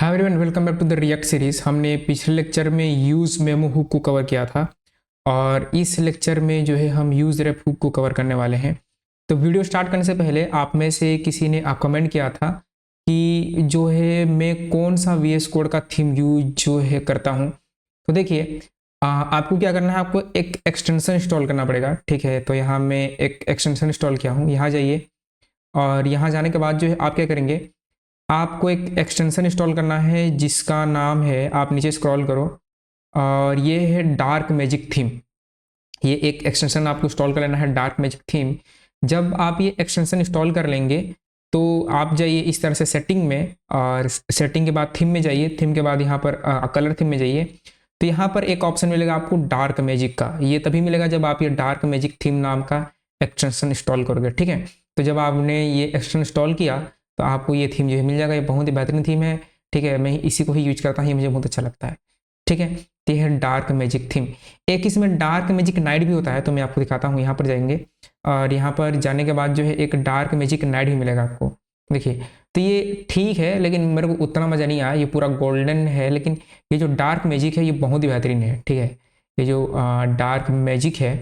Hi everyone, welcome back to the React series. हमने पिछले lecture में यूज़ मेमो हुक को कवर किया था और इस लेक्चर में जो है हम यूज़ रेप हुक को कवर करने वाले हैं। तो वीडियो स्टार्ट करने से पहले आप में से किसी ने कमेंट किया था कि जो है मैं कौन सा VS कोड का थीम यूज जो है करता हूँ। तो देखिए, आपको क्या करना है, आपको एक एक्सटेंशन इंस्टॉल करना पड़ेगा। ठीक है, तो यहाँ मैं एक एक्सटेंशन इंस्टॉल किया हूँ। यहाँ जाइए और यहाँ जाने के बाद जो है आप क्या करेंगे, आपको एक एक्सटेंशन इंस्टॉल करना है जिसका नाम है, आप नीचे स्क्रॉल करो और ये है डार्क मैजिक थीम। ये एक एक्सटेंशन आपको इंस्टॉल कर लेना है, डार्क मैजिक थीम। जब आप ये एक्सटेंशन इंस्टॉल कर लेंगे तो आप जाइए इस तरह से सेटिंग में, और सेटिंग के बाद थीम में जाइए। थीम के बाद यहाँ पर कलर थीम में जाइए। तो यहाँ पर एक ऑप्शन मिलेगा आपको डार्क मैजिक का। ये तभी मिलेगा जब आप ये डार्क मैजिक थीम नाम का एक्सटेंशन इंस्टॉल करोगे। ठीक है, तो जब आपने ये एक्सटेंशन इंस्टॉल किया तो आपको ये थीम जो है मिल जाएगा। ये बहुत ही बेहतरीन थीम है। ठीक है, मैं इसी को ही यूज करता हूँ, ये मुझे बहुत अच्छा लगता है। ठीक है, तो ये है डार्क मैजिक थीम। एक इसमें डार्क मैजिक नाइट भी होता है, तो मैं आपको दिखाता हूँ। यहाँ पर जाएंगे और यहाँ पर जाने के बाद जो है एक डार्क मैजिक नाइट भी मिलेगा आपको। देखिए, तो ये ठीक है, लेकिन मेरे को उतना मज़ा नहीं आया। ये पूरा गोल्डन है, लेकिन ये जो डार्क मैजिक है ये बहुत ही बेहतरीन है। ठीक है, ये जो डार्क मैजिक है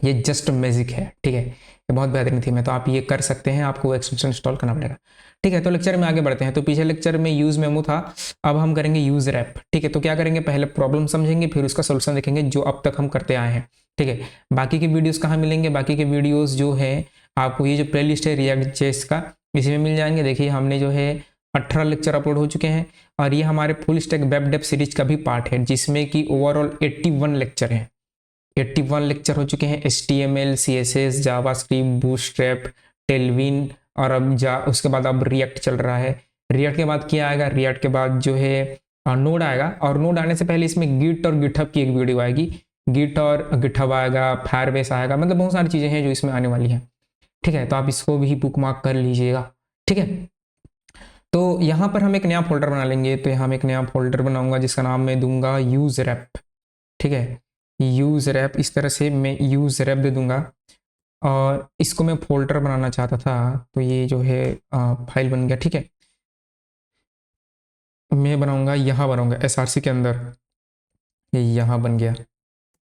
ये जस्ट मैजिक है। ठीक है, ये बहुत बेहतरीन थीम है, तो आप ये कर सकते हैं। आपको एक्सटेंशन इंस्टॉल करना पड़ेगा। ठीक है, तो लेक्चर में आगे बढ़ते हैं। तो पिछले लेक्चर में यूज मेमो था, अब हम करेंगे यूज रैप। ठीक है, तो क्या करेंगे, पहले प्रॉब्लम समझेंगे, फिर उसका सोल्यूशन देखेंगे जो अब तक हम करते आए हैं। ठीक है, बाकी के वीडियोस कहाँ मिलेंगे, बाकी के वीडियोस जो है आपको ये जो प्ले लिस्ट है रिएक्ट जेएस का, इसी में मिल जाएंगे। देखिए, हमने जो है 18 लेक्चर अपलोड हो चुके हैं और ये हमारे full stack web dev series का भी पार्ट है, जिसमें कि ओवरऑल 81 लेक्चर हैं। 81 लेक्चर हो चुके हैं। HTML, CSS, JavaScript, bootstrap, Tailwind और अब उसके बाद अब रिएक्ट चल रहा है। रिएक्ट के बाद क्या आएगा, रिएक्ट के बाद जो है नोड आएगा, और नोड आने से पहले इसमें गिट और गिटहब की एक वीडियो आएगी। गिट और गिटहब आएगा, फायरबेस आएगा, मतलब बहुत सारी चीज़ें हैं जो इसमें आने वाली हैं। ठीक है, तो आप इसको भी बुक मार्क कर लीजिएगा। ठीक है, तो यहाँ पर हम एक नया फोल्डर बना लेंगे। तो यहाँ मैं एक नया फोल्डर बनाऊंगा जिसका नाम मैं दूंगा यूज रैप। ठीक है, यूज रैप, इस तरह से मैं यूज रैप दे दूंगा और इसको मैं फोल्डर बनाना चाहता था, तो ये जो है फाइल बन गया। ठीक है, मैं बनाऊंगा, यहाँ बनाऊंगा SRC के अंदर, ये यहाँ बन गया।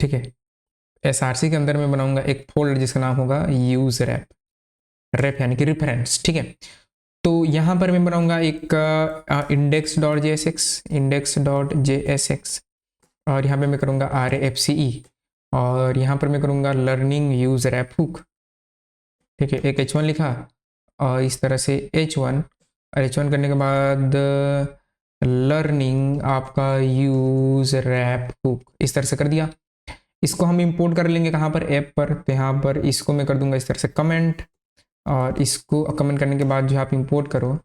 ठीक है, SRC के अंदर मैं बनाऊंगा एक फोल्डर जिसका नाम होगा यूज रैप। रैप यानी कि रेफरेंस। ठीक है, तो यहाँ पर मैं बनाऊंगा एक index.jsx और यहाँ पे मैं करूँगा RAFCE और यहाँ पर मैं करूँगा लर्निंग यूज रैप हुक। ठीक है, एक H1 लिखा और इस तरह से H1, और H1 करने के बाद लर्निंग आपका यूज रैप हुक, इस तरह से कर दिया। इसको हम इंपोर्ट कर लेंगे कहाँ पर, ऐप पर। तो यहाँ पर इसको मैं कर दूंगा इस तरह से कमेंट, और इसको कमेंट करने के बाद जो आप इंपोर्ट करो,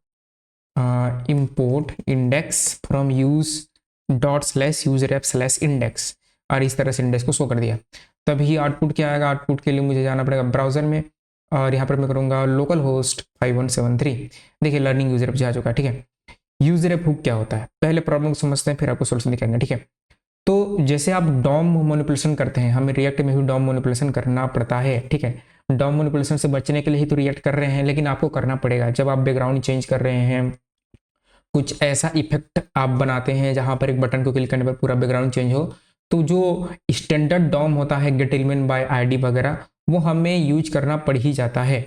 import index from use dot slash useRef slash index, और इस तरह से इंडेक्स को शो कर दिया। तभी आउटपुट क्या आएगा, आउटपुट के लिए मुझे जाना पड़ेगा ब्राउजर में और यहाँ पर मैं करूँगा लोकल होस्ट 5173। देखिए, लर्निंग यूजर ऐप जा चुका है। ठीक है, यूजर ऐप हुक क्या होता है, पहले प्रॉब्लम को समझते हैं फिर आपको सोल्यूशन दिखाएंगे। ठीक है, तो जैसे आप डॉम मैनिपुलेशन करते हैं, हमें रिएक्ट में भी डॉम मैनिपुलेशन करना पड़ता है। ठीक है, डॉम मैनिपुलेशन से बचने के लिए ही तो रिएक्ट कर रहे हैं, लेकिन आपको करना पड़ेगा। जब आप बैकग्राउंड चेंज कर रहे हैं, कुछ ऐसा इफेक्ट आप बनाते हैं जहां पर एक बटन को क्लिक करने पर पूरा बैकग्राउंड चेंज हो, तो जो स्टैंडर्ड डॉम होता है गेट एलिमेंट बाय आईडी वगैरह, वो हमें यूज करना पड़ ही जाता है।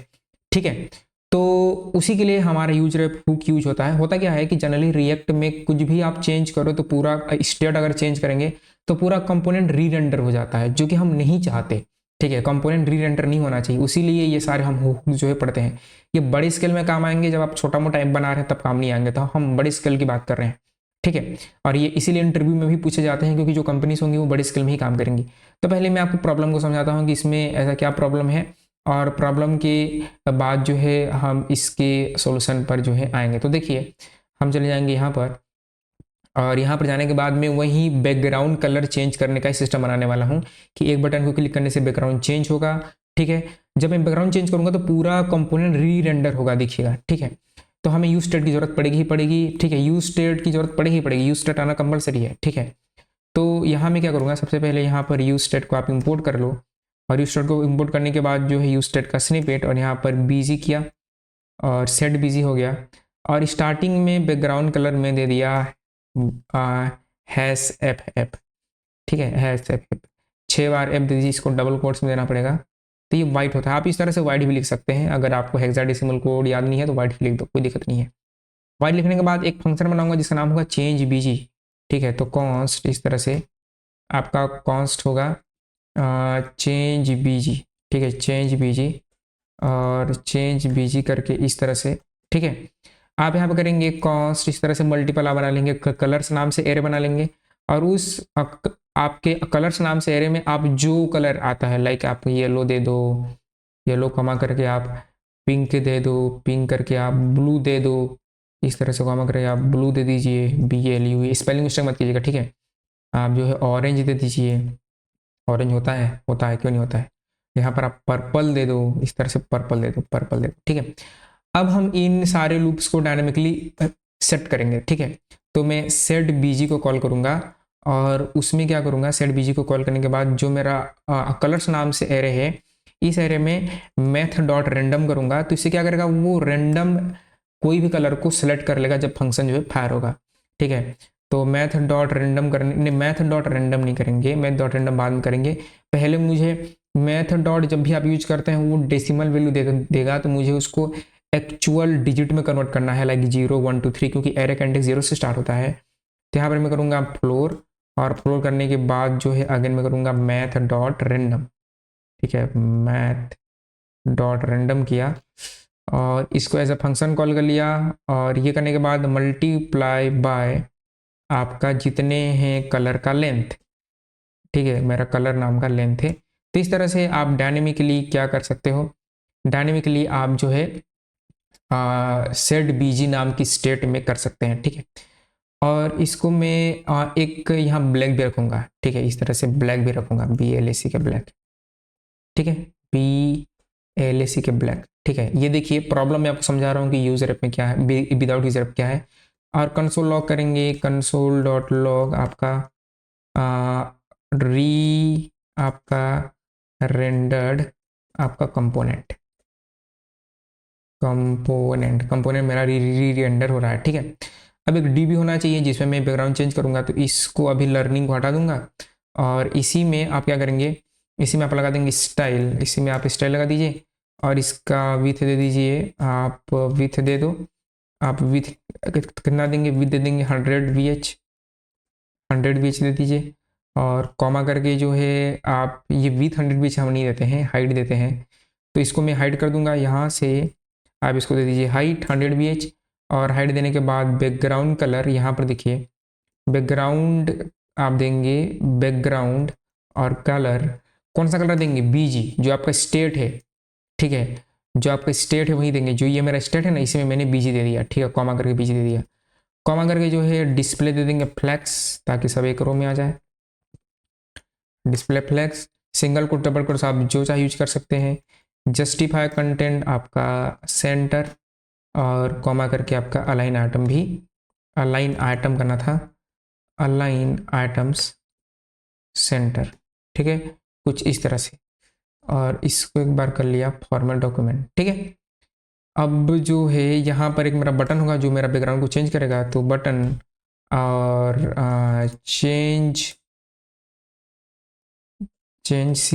ठीक है, तो उसी के लिए हमारा यूज रैप हुक यूज होता है। होता क्या है कि जनरली रिएक्ट में कुछ भी आप चेंज करो तो पूरा स्टेट अगर चेंज करेंगे तो पूरा कंपोनेंट री रेंडर हो जाता है, जो कि हम नहीं चाहते। ठीक है, कंपोनेंट री रेंडर नहीं होना चाहिए, उसीलिए ये सारे हम हुक जो है पढ़ते हैं। ये बड़े स्केल में काम आएंगे, जब आप छोटा मोटा ऐप बना रहे हैं तब काम नहीं आएंगे, तो हम बड़े स्केल की बात कर रहे हैं। ठीक है, और ये इसीलिए इंटरव्यू में भी पूछे जाते हैं, क्योंकि जो कंपनीज होंगी वो बड़े स्केल में ही काम करेंगी। तो पहले मैं आपको प्रॉब्लम को समझाता हूँ कि इसमें ऐसा क्या प्रॉब्लम है, और प्रॉब्लम के बाद जो है हम इसके सॉल्यूशन पर जो है आएंगे। तो देखिए, हम चले जाएंगे यहाँ पर, और यहाँ पर जाने के बाद मैं वही बैकग्राउंड कलर चेंज करने का सिस्टम बनाने वाला हूँ कि एक बटन को क्लिक करने से बैकग्राउंड चेंज होगा। ठीक है, जब मैं बैकग्राउंड चेंज करूँगा तो पूरा कंपोनेंट री रेंडर होगा, देखिएगा। ठीक है, तो हमें यूज स्टेट की जरूरत पड़ेगी ही पड़ेगी। ठीक है, यूज स्टेट की जरूरत पड़ेगी ही पड़ेगी, यूज स्टेट आना कंपलसरी है। ठीक है, तो यहाँ मैं क्या करूँगा, सबसे पहले यहाँ पर यूज स्टेट को आप इंपोर्ट कर लो, और यूज स्टेट को इंपोर्ट करने के बाद जो है यूज स्टेट का स्निपेट, और यहाँ पर बिजी किया और सेट बिजी हो गया, और स्टार्टिंग में बैकग्राउंड कलर में दे दिया हैश एफ एफ, ठीक है, हैश एफ एफ 6 बार एफ दे दीजिए, इसको डबल कोट्स में देना पड़ेगा, तो ये वाइट होता है। आप इस तरह से वाइट भी लिख सकते हैं, अगर आपको हेक्साडेसिमल कोड याद नहीं है तो वाइट लिख दो, कोई दिक्कत नहीं है। वाइट लिखने के बाद एक फंक्शन बनाऊंगा जिसका नाम होगा चेंज बीजी, ठीक है। तो कॉन्स्ट इस तरह से आपका कॉन्स्ट होगा चेंज बीजी, ठीक है, चेंज बीजी और चेंज बीजी करके इस तरह से, ठीक है। आप यहाँ पर करेंगे कॉन्स्ट इस तरह से मल्टीपल आप बना लेंगे, कलर्स नाम से एरे बना लेंगे, और उस आपके कलर्स नाम से एरे में आप जो कलर आता है, लाइक आप येलो दे दो, येलो कमा करके आप पिंक दे दो, पिंक करके आप ब्लू दे दो, इस तरह से कमा करके आप ब्लू दे दीजिए, BLU, स्पेलिंग मिस्टेक मत कीजिएगा, ठीक है। आप जो है ऑरेंज दे दीजिए, ऑरेंज होता है क्यों नहीं होता है। यहाँ पर आप पर्पल दे दो, इस तरह से पर्पल दे दो, पर्पल दे दो, ठीक है। अब हम इन सारे लूप्स को डायनामिकली सेट करेंगे, ठीक है। तो मैं सेट बीजी को कॉल करूँगा और उसमें क्या करूँगा, सेट बीजी को कॉल करने के बाद जो मेरा कलर्स नाम से एरे है, इस एरे में मैथ डॉट रेंडम करूँगा, तो इससे क्या करेगा, वो रेंडम कोई भी कलर को सिलेक्ट कर लेगा जब फंक्शन जो है फायर होगा, ठीक है। तो मैथ डॉट रेंडम करने, मैथ डॉट रेंडम नहीं करेंगे, मैथ डॉट रेंडम बाद में करेंगे। पहले मुझे मैथ डॉट जब भी आप यूज करते हैं वो डेसिमल वैल्यू देगा, तो मुझे उसको एक्चुअल डिजिट में कन्वर्ट करना है, लाइक 0 1 2 3, क्योंकि एरे का इंडेक्स 0 से स्टार्ट होता है। तो यहाँ पर मैं करूँगा फ्लोर, और फ्लोर करने के बाद जो है अगेन मैं करूँगा मैथ डॉट रेंडम, ठीक है, मैथ डॉट रेंडम किया और इसको एज अ फंक्शन कॉल कर लिया, और ये करने के बाद मल्टीप्लाई बाय आपका जितने हैं कलर का लेंथ, ठीक है, मेरा कलर नाम का लेंथ है। तो इस तरह से आप डायनेमिकली क्या कर सकते हो, डायनेमिकली आप जो है सेट बीजी नाम की स्टेट में कर सकते हैं, ठीक है। और इसको मैं एक यहाँ ब्लैक भी रखूँगा, ठीक है, इस तरह से ब्लैक भी रखूँगा, BLAC के ब्लैक, ठीक है, BLAC के ब्लैक, ठीक है। ये देखिए प्रॉब्लम मैं आपको समझा रहा हूँ कि यूजर ऐप में क्या है, विदाउट यूजर ऐप क्या है। और कंसोल लॉग करेंगे, कंसोल डॉट लॉग आपका री आपका रेंडर्ड आपका कंपोनेंट मेरा री रेंडर हो रहा है, ठीक है। अब एक DB होना चाहिए जिसमें मैं बैकग्राउंड चेंज करूँगा, तो इसको अभी लर्निंग को हटा दूंगा, और इसी में आप क्या करेंगे, इसी में आप लगा देंगे स्टाइल, इसी में आप स्टाइल लगा दीजिए, और इसका विथ दे दीजिए, आप विथ दे दो, आप विथ कितना देंगे, विथ दे देंगे 100 VH दे दीजिए, और कॉमा करके जो है आप ये विथ 100 VH हम नहीं देते हैं, हाइट देते हैं, तो इसको मैं हाइट कर दूंगा। यहाँ से आप इसको दे दीजिए हाइट 100 VH, और हाइट देने के बाद बैकग्राउंड कलर यहाँ पर देखिए, बैकग्राउंड आप देंगे, बैकग्राउंड और कलर कौन सा कलर देंगे, BG जो आपका स्टेट है, ठीक है, जो आपका स्टेट है वही देंगे, जो ये मेरा स्टेट है ना इसी में मैंने BG दे दिया, ठीक है, कॉमा करके BG दे दिया, कॉमा करके जो है डिस्प्ले दे देंगे फ्लैक्स, ताकि सब एक रो में आ जाए, display flex, single quote double quote आप जो चाहे यूज कर सकते हैं, जस्टिफाई कंटेंट आपका सेंटर, और कॉमा करके आपका अलाइन आइटम भी, अलाइन आइटम करना था, अलाइन आइटम्स सेंटर, ठीक है, कुछ इस तरह से, और इसको एक बार कर लिया फॉर्मेट डॉक्यूमेंट, ठीक है। अब जो है यहाँ पर एक मेरा बटन होगा जो मेरा बैकग्राउंड को चेंज करेगा, तो बटन और चेंज चेंज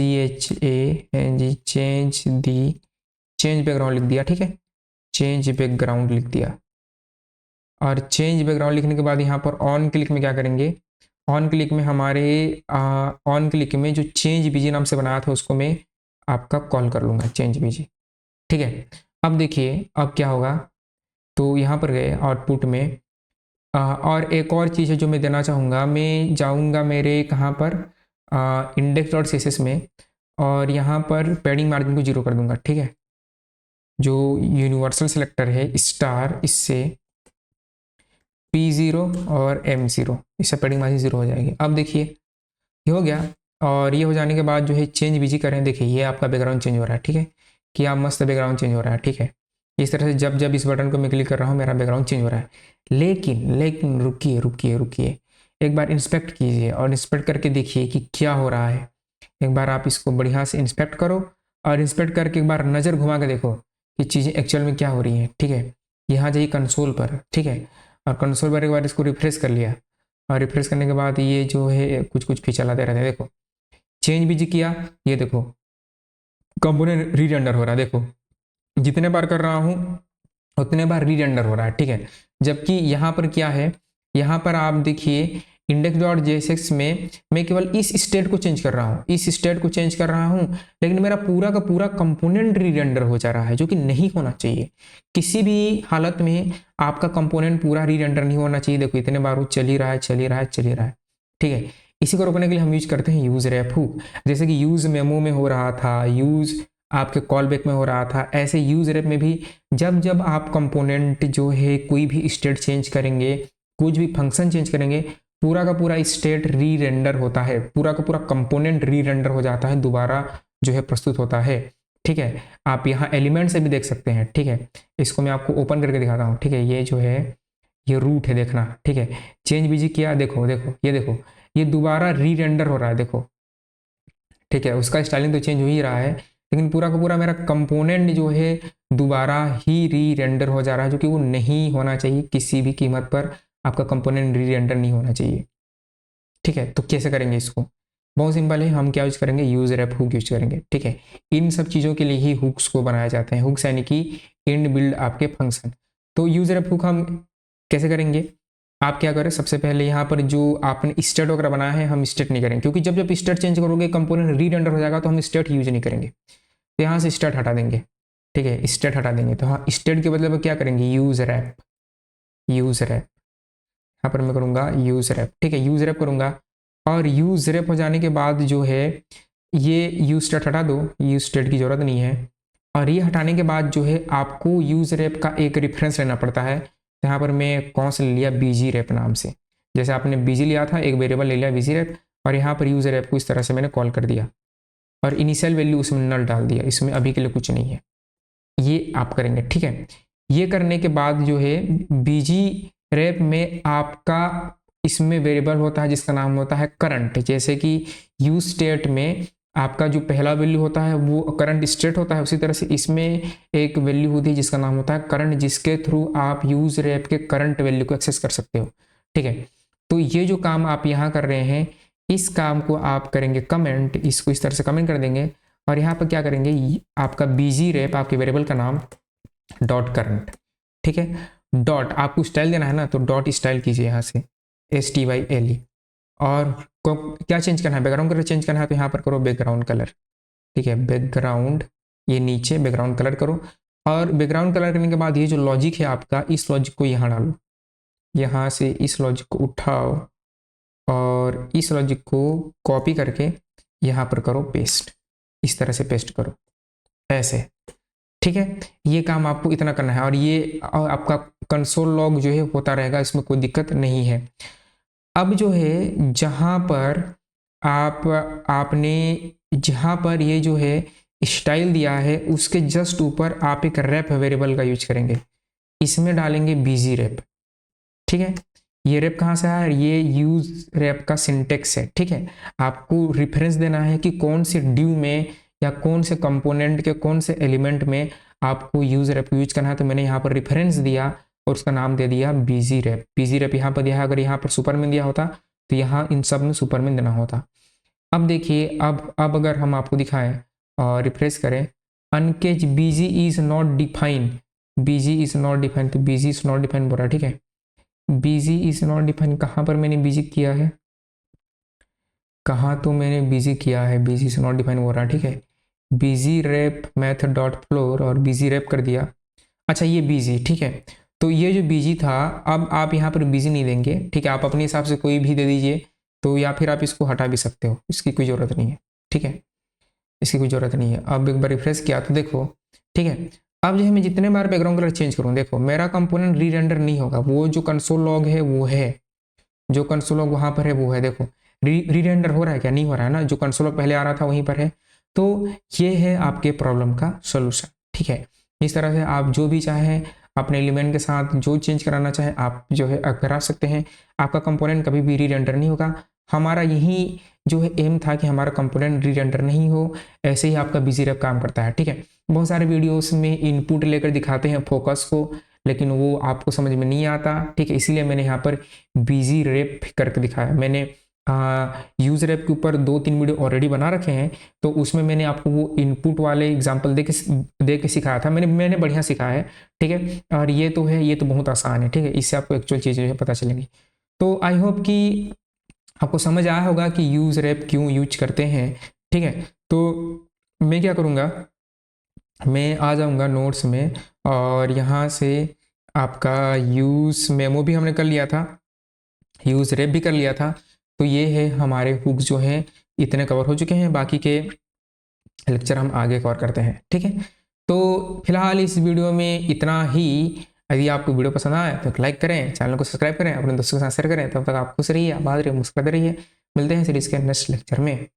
बैकग्राउंड लिख दिया, ठीक है, चेंज बैकग्राउंड लिख दिया। और चेंज बैकग्राउंड लिखने के बाद यहाँ पर ऑन क्लिक में क्या करेंगे, ऑन क्लिक में हमारे ऑन क्लिक में जो चेंज बीजी नाम से बनाया था उसको मैं आपका कॉल कर लूँगा, चेंज बीजी, ठीक है। अब देखिए अब क्या होगा, तो यहाँ पर गए आउटपुट में, और एक और चीज़ है जो मैं देना चाहूँगा, मैं जाऊँगा मेरे कहाँ पर index.css में, और यहाँ पर पैडिंग मार्जिन को 0 कर दूंगा, ठीक है, जो यूनिवर्सल सिलेक्टर है स्टार, इससे P0 और M0, इससे पैडिंग मार्जिन 0 हो जाएगी। अब देखिए ये हो गया, और ये हो जाने के बाद जो है चेंज बीजी करें, देखिए ये आपका बैकग्राउंड चेंज हो रहा है, ठीक है, क्या मस्त बैकग्राउंड चेंज हो रहा है, ठीक है। इस तरह से जब जब इस बटन को मैं क्लिक कर रहा हूँ मेरा बैकग्राउंड चेंज हो रहा है, लेकिन रुकिए, एक बार इंस्पेक्ट कीजिए और इंस्पेक्ट करके देखिए कि क्या हो रहा है। एक बार आप इसको बढ़िया से इंस्पेक्ट करो, और इंस्पेक्ट करके एक बार नज़र घुमा के देखो कि चीज़ें एक्चुअल में क्या हो रही हैं, ठीक है। यहाँ जाइए कंसोल पर, ठीक है, और कंसोल पर एक बार इसको रिफ्रेश कर लिया, और रिफ्रेश करने के बाद ये जो है कुछ कुछ फीचर लाते रहते हैं। देखो चेंज भी जी किया, ये देखो कंपोनेंट री रेंडर हो रहा है, देखो जितने बार कर रहा हूँ उतने बार री रेंडर हो रहा है, ठीक है। जबकि यहाँ पर क्या है, यहाँ पर आप देखिए index.jsx में मैं केवल इस स्टेट को चेंज कर रहा हूँ, इस स्टेट को चेंज कर रहा हूँ, लेकिन मेरा पूरा का पूरा कंपोनेंट री रेंडर हो जा रहा है, जो कि नहीं होना चाहिए। किसी भी हालत में आपका कंपोनेंट पूरा री रेंडर नहीं होना चाहिए। देखो इतने बार वो चल ही रहा है, चल ही रहा है, चल ही रहा है, ठीक है। इसी को रोकने के लिए हम यूज करते हैं यूज रेप हुक, जैसे कि यूज मेमो में हो रहा था, यूज आपके कॉल बैक में हो रहा था, ऐसे यूज रेप में भी जब जब आप कंपोनेंट जो है कोई भी स्टेट चेंज करेंगे, कुछ भी फंक्शन चेंज करेंगे, पूरा का पूरा स्टेट री रेंडर होता है, पूरा का पूरा कंपोनेंट री रेंडर हो जाता है, दोबारा जो है प्रस्तुत होता है, ठीक है। आप यहाँ एलिमेंट से भी देख सकते हैं, ठीक है। इसको मैं आपको ओपन करके दिखाता हूँ, ठीक है। ये जो है ये रूट है, देखना, ठीक है। चेंज बीजी किया, देखो देखो ये देखो ये दोबारा री रेंडर हो रहा है, देखो, ठीक है। उसका स्टाइलिंग तो चेंज हो ही रहा है, लेकिन पूरा का पूरा मेरा कंपोनेंट जो है दोबारा ही री रेंडर हो जा रहा है, जो कि वो नहीं होना चाहिए। किसी भी कीमत पर आपका कंपोनेंट री रेंडर नहीं होना चाहिए, ठीक है। तो कैसे करेंगे इसको, बहुत सिंपल है, हम क्या यूज करेंगे, यूज रेप हुक यूज करेंगे, ठीक है। इन सब चीज़ों के लिए ही हुक्स को बनाए जाते हैं, हुक्स यानी कि इन बिल्ड आपके फंक्शन। तो यूज रेप हुक हम कैसे करेंगे, आप क्या करें, सबसे पहले यहाँ पर जो आपने स्टेट वगैरह बनाया है, हम स्टेट नहीं करेंगे, क्योंकि जब जब स्टेट चेंज करोगे कंपोनेंट री रेंडर हो जाएगा, तो हम स्टेट यूज नहीं करेंगे। तो यहाँ से स्टेट हटा देंगे, ठीक है, स्टेट हटा देंगे। तो हाँ, स्टेट के बदले क्या करेंगे, यूज रैप, यूज रैप, यहाँ पर मैं करूँगा यूज रैप, ठीक है, यूज रैप करूँगा। और यूज रैप हो जाने के बाद जो है ये यूज स्टेट हटा दो, यूज स्टेट की जरूरत नहीं है। और ये हटाने के बाद जो है आपको यूज रैप का एक रेफरेंस लेना पड़ता है। तो यहाँ पर मैं कौन सा ले लिया, बीजी रैप नाम से, जैसे आपने बीजी लिया था, एक वेरिएबल ले लिया बीजी रैप, और यहाँ पर यूज रैप को इस तरह से मैंने कॉल कर दिया, और इनिशियल वैल्यू उसमें नल डाल दिया, इसमें अभी के लिए कुछ नहीं है। ये आप करेंगे, ठीक है। ये करने के बाद जो है बीजी रैप में आपका इसमें वेरिएबल होता है जिसका नाम होता है करंट। जैसे कि यूज स्टेट में आपका जो पहला वैल्यू होता है वो करंट स्टेट होता है, उसी तरह से इसमें एक वैल्यू होती है जिसका नाम होता है करंट, जिसके थ्रू आप यूज रैप के करंट वैल्यू को एक्सेस कर सकते हो, ठीक है। तो ये जो काम आप यहाँ कर रहे हैं, इस काम को आप करेंगे कमेंट, इसको इस तरह से कमेंट कर देंगे, और यहाँ पर क्या करेंगे, आपका बीजी रैप, आपके वेरिएबल का नाम डॉट करंट, ठीक है। डॉट आपको स्टाइल देना है ना, तो डॉट स्टाइल कीजिए यहाँ से, STYLE। और क्या चेंज करना है, बैकग्राउंड कलर चेंज करना है, तो यहाँ पर करो बैकग्राउंड कलर, ठीक है, बैकग्राउंड, ये नीचे बैकग्राउंड कलर करो। और बैकग्राउंड कलर करने के बाद ये जो लॉजिक है आपका, इस लॉजिक को यहाँ डालो, यहाँ से इस लॉजिक को उठाओ, और इस लॉजिक को कॉपी करके यहाँ पर करो पेस्ट, इस तरह से पेस्ट करो, ऐसे, ठीक है। ये काम आपको इतना करना है, और ये आपका कंसोल लॉग जो है होता रहेगा, इसमें कोई दिक्कत नहीं है। अब जो है जहाँ पर आपने जहाँ पर ये जो है स्टाइल दिया है, उसके जस्ट ऊपर आप एक रैप वेरिएबल का यूज करेंगे, इसमें डालेंगे बीजी रैप, ठीक है। ये रैप कहाँ से आया, ये यूज रैप का सिंटेक्स है, ठीक है। आपको रेफरेंस देना है कि कौन से ड्यू में या कौन से कंपोनेंट के कौन से एलिमेंट में आपको यूज रैप यूज करना है। तो मैंने यहाँ पर रेफरेंस दिया और उसका नाम दे दिया बीजी रैप। बीजी रैप यहाँ पर दिया है, अगर यहाँ पर सुपरमैन दिया होता तो यहाँ इन सब में सुपरमैन देना होता। अब देखिए, अब अगर हम आपको दिखाएं और रिफ्रेश करें, uncaught BG is not define, BG is not define, तो बीजी इज नॉट डिफाइन बोल रहा है, ठीक है। बीजी इज नॉट डिफाइन, कहाँ पर मैंने बीजी किया है, कहाँ तो मैंने बीजी किया है, बीजी इज नॉट डिफाइन बोल रहा है, ठीक है। बीजी रैप मेथड डॉट फ्लोर और बीजी रैप कर दिया। अच्छा ये बीजी, ठीक है। तो ये जो बीजी था, अब आप यहाँ पर बीजी नहीं देंगे, ठीक है, आप अपने हिसाब से कोई भी दे दीजिए, तो या फिर आप इसको हटा भी सकते हो, इसकी कोई ज़रूरत नहीं है, ठीक है, इसकी कोई ज़रूरत नहीं है। अब एक बार रिफ्रेश किया तो देखो, ठीक है। अब जो है मैं जितने बार बैकग्राउंड कलर चेंज करूँ, देखो मेरा कंपोनेंट री रेंडर नहीं होगा, वो जो कंसोल लॉग है वो है, जो कंसोल लॉग वहाँ पर है वो है, देखो री रेंडर हो रहा है क्या, नहीं हो रहा है ना, जो कंसोल लॉग पहले आ रहा था वहीं पर है। तो ये है आपके प्रॉब्लम का सोल्यूशन, ठीक है। इस तरह से आप जो भी चाहें अपने एलिमेंट के साथ जो चेंज कराना चाहें आप जो है करा सकते हैं, आपका कंपोनेंट कभी भी री रेंडर नहीं होगा। हमारा यही जो है एम था कि हमारा कंपोनेंट री रेंडर नहीं हो, ऐसे ही आपका बीजी रैप काम करता है, ठीक है। बहुत सारे वीडियोस में इनपुट लेकर दिखाते हैं फोकस को, लेकिन वो आपको समझ में नहीं आता, ठीक है। इसीलिए मैंने यहाँ पर बिजी रैप करके दिखाया। मैंने यूज रैप के ऊपर 2-3 वीडियो ऑलरेडी बना रखे हैं, तो उसमें मैंने आपको वो इनपुट वाले एग्जाम्पल दे के सिखाया था। मैंने बढ़िया सिखाया है, ठीक है। और ये तो बहुत आसान है, ठीक है। इससे आपको एक्चुअल चीज़ें जो है पता चलेंगी। तो आई होप कि आपको समझ आया होगा कि यूज रैप क्यों यूज करते हैं, ठीक है। तो मैं क्या करूँगा, मैं आ जाऊँगा नोट्स में, और यहाँ से आपका यूज मेमो भी हमने कर लिया था, यूज रैप भी कर लिया था। तो ये है हमारे हुक्स जो हैं इतने कवर हो चुके हैं। बाकी के लेक्चर हम आगे कवर करते हैं, ठीक है। तो फिलहाल इस वीडियो में इतना ही। यदि आपको वीडियो पसंद आए तो लाइक करें, चैनल को सब्सक्राइब करें, अपने दोस्तों के साथ शेयर करें। तब तक आप खुश रहिए, आबाद रहिए, मुस्कुराते रहिए। मिलते हैं सीरीज के नेक्स्ट लेक्चर में।